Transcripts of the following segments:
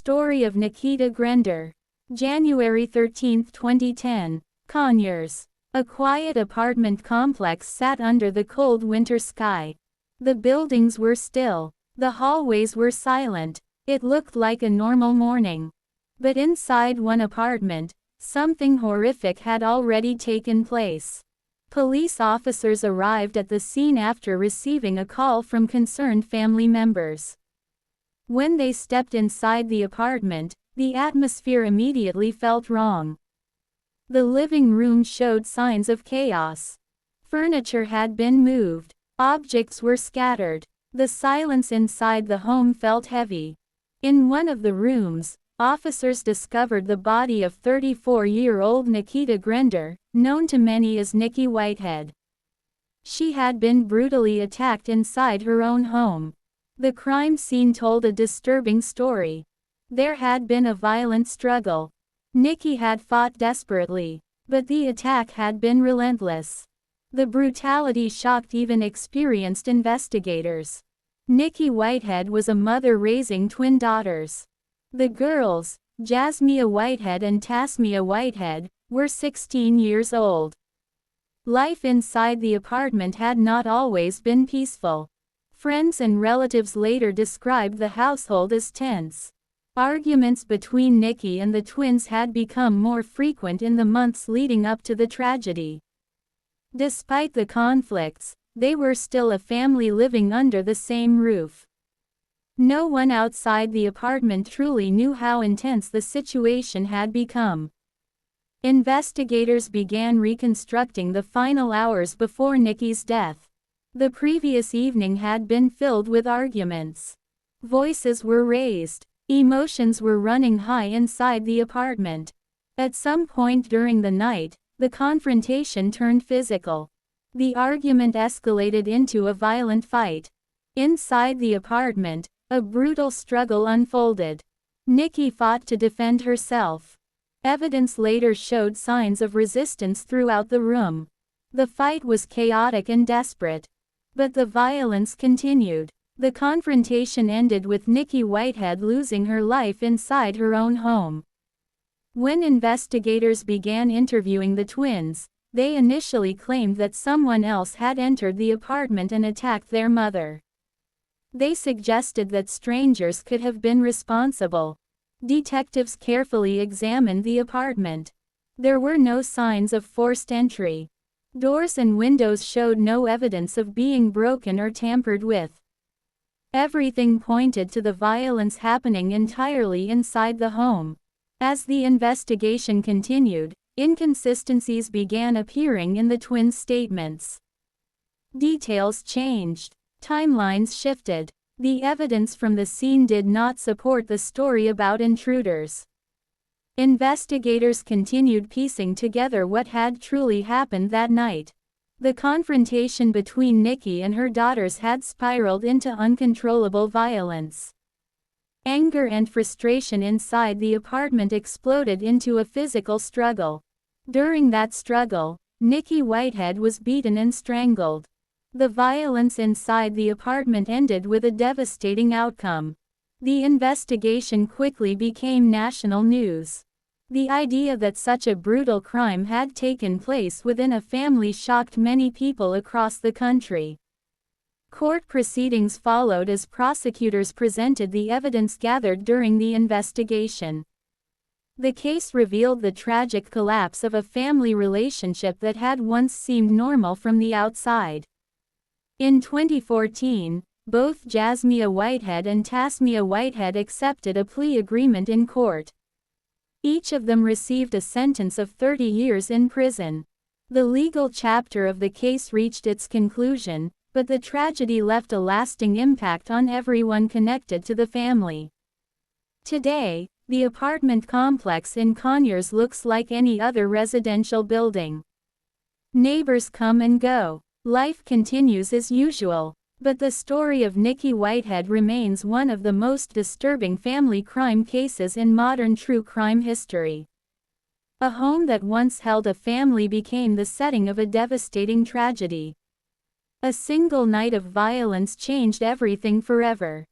story of Nikitta Grender. January 13, 2010. Conyers. A quiet apartment complex sat under the cold winter sky. The buildings were still. The hallways were silent. It looked like a normal morning. But inside one apartment, something horrific had already taken place. Police officers arrived at the scene after receiving a call from concerned family members. When they stepped inside the apartment, the atmosphere immediately felt wrong. The living room showed signs of chaos. Furniture had been moved. Objects were scattered. The silence inside the home felt heavy. In one of the rooms, officers discovered the body of 34-year-old Nikitta Grender, known to many as Nikki Whitehead. She had been brutally attacked inside her own home. The crime scene told a disturbing story. There had been a violent struggle. Nikki had fought desperately, but the attack had been relentless. The brutality shocked even experienced investigators. Nikki Whitehead was a mother raising twin daughters. The girls, Jasmiyah Whitehead and Tasmiyah Whitehead, were 16 years old. Life inside the apartment had not always been peaceful. Friends and relatives later described the household as tense. Arguments between Nikki and the twins had become more frequent in the months leading up to the tragedy. Despite the conflicts, they were still a family living under the same roof. No one outside the apartment truly knew how intense the situation had become. Investigators began reconstructing the final hours before Nikki's death. The previous evening had been filled with arguments. Voices were raised. Emotions were running high inside the apartment. At some point during the night, the confrontation turned physical. The argument escalated into a violent fight. Inside the apartment, a brutal struggle unfolded. Nikki fought to defend herself. Evidence later showed signs of resistance throughout the room. The fight was chaotic and desperate. But the violence continued. The confrontation ended with Nikki Whitehead losing her life inside her own home. When investigators began interviewing the twins, they initially claimed that someone else had entered the apartment and attacked their mother. They suggested that strangers could have been responsible. Detectives carefully examined the apartment. There were no signs of forced entry. Doors and windows showed no evidence of being broken or tampered with. Everything pointed to the violence happening entirely inside the home. As the investigation continued, inconsistencies began appearing in the twins' statements. Details changed. Timelines shifted. The evidence from the scene did not support the story about intruders. Investigators continued piecing together what had truly happened that night. The confrontation between Nikki and her daughters had spiraled into uncontrollable violence. Anger and frustration inside the apartment exploded into a physical struggle. During that struggle, Nikki Whitehead was beaten and strangled. The violence inside the apartment ended with a devastating outcome. The investigation quickly became national news. The idea that such a brutal crime had taken place within a family shocked many people across the country. Court proceedings followed as prosecutors presented the evidence gathered during the investigation. The case revealed the tragic collapse of a family relationship that had once seemed normal from the outside. In 2014, both Jasmiyah Whitehead and Tasmiyah Whitehead accepted a plea agreement in court. Each of them received a sentence of 30 years in prison. The legal chapter of the case reached its conclusion, but the tragedy left a lasting impact on everyone connected to the family. Today, the apartment complex in Conyers looks like any other residential building. Neighbors come and go. Life continues as usual. But the story of Nikki Whitehead remains one of the most disturbing family crime cases in modern true crime history. A home that once held a family became the setting of a devastating tragedy. A single night of violence changed everything forever.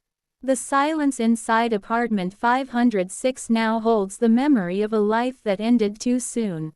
The silence inside apartment 506 now holds the memory of a life that ended too soon.